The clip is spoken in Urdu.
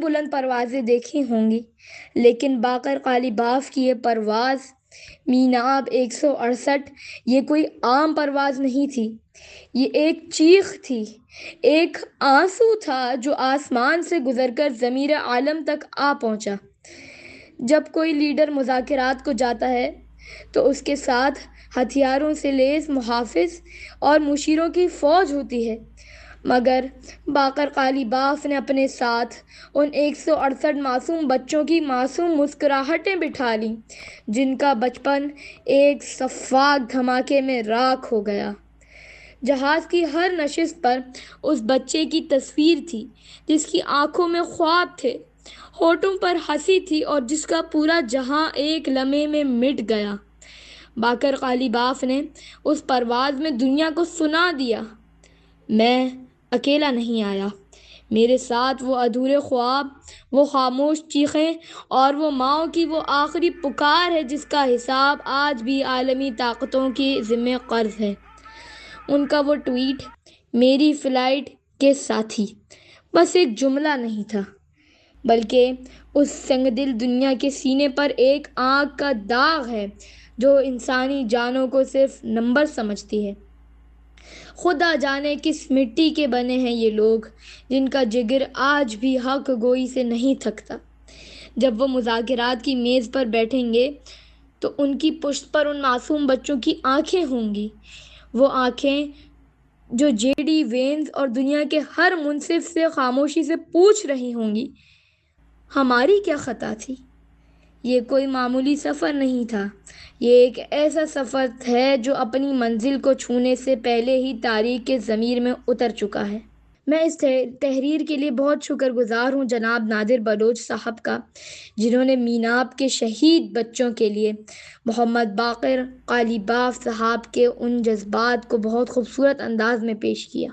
بلند پروازیں دیکھی ہوں گی، لیکن باقر قالیباف کی یہ پرواز میناب 168 یہ کوئی عام پرواز نہیں تھی۔ یہ ایک چیخ تھی، ایک آنسو تھا جو آسمان سے گزر کر ضمیر عالم تک آ پہنچا۔ جب کوئی لیڈر مذاکرات کو جاتا ہے تو اس کے ساتھ ہتھیاروں سے لیس محافظ اور مشیروں کی فوج ہوتی ہے، مگر باقر قالیباف نے اپنے ساتھ ان 168 معصوم بچوں کی معصوم مسکراہٹیں بٹھا لیں جن کا بچپن ایک سفاک دھماکے میں راکھ ہو گیا۔ جہاز کی ہر نشست پر اس بچے کی تصویر تھی جس کی آنکھوں میں خواب تھے، ہونٹوں پر ہنسی تھی اور جس کا پورا جہاں ایک لمحے میں مٹ گیا۔ باقر قالیباف نے اس پرواز میں دنیا کو سنا دیا، میں اکیلا نہیں آیا، میرے ساتھ وہ ادھورے خواب، وہ خاموش چیخیں اور وہ ماؤں کی وہ آخری پکار ہے جس کا حساب آج بھی عالمی طاقتوں کے ذمہ قرض ہے۔ ان کا وہ ٹویٹ میری فلائٹ کے ساتھی بس ایک جملہ نہیں تھا، بلکہ اس سنگ دل دنیا کے سینے پر ایک آنکھ کا داغ ہے جو انسانی جانوں کو صرف نمبر سمجھتی ہے۔ خدا جانے کس مٹی کے بنے ہیں یہ لوگ جن کا جگر آج بھی حق گوئی سے نہیں تھکتا۔ جب وہ مذاکرات کی میز پر بیٹھیں گے تو ان کی پشت پر ان معصوم بچوں کی آنکھیں ہوں گی، وہ آنکھیں جو جے ڈی وینز اور دنیا کے ہر منصف سے خاموشی سے پوچھ رہی ہوں گی، ہماری کیا خطا تھی؟ یہ کوئی معمولی سفر نہیں تھا، یہ ایک ایسا سفر ہے جو اپنی منزل کو چھونے سے پہلے ہی تاریخ کے ضمیر میں اتر چکا ہے۔ میں اس تحریر کے لیے بہت شکر گزار ہوں جناب نادر بلوچ صاحب کا، جنہوں نے میناب کے شہید بچوں کے لیے محمد باقر قالیباف صاحب کے ان جذبات کو بہت خوبصورت انداز میں پیش کیا۔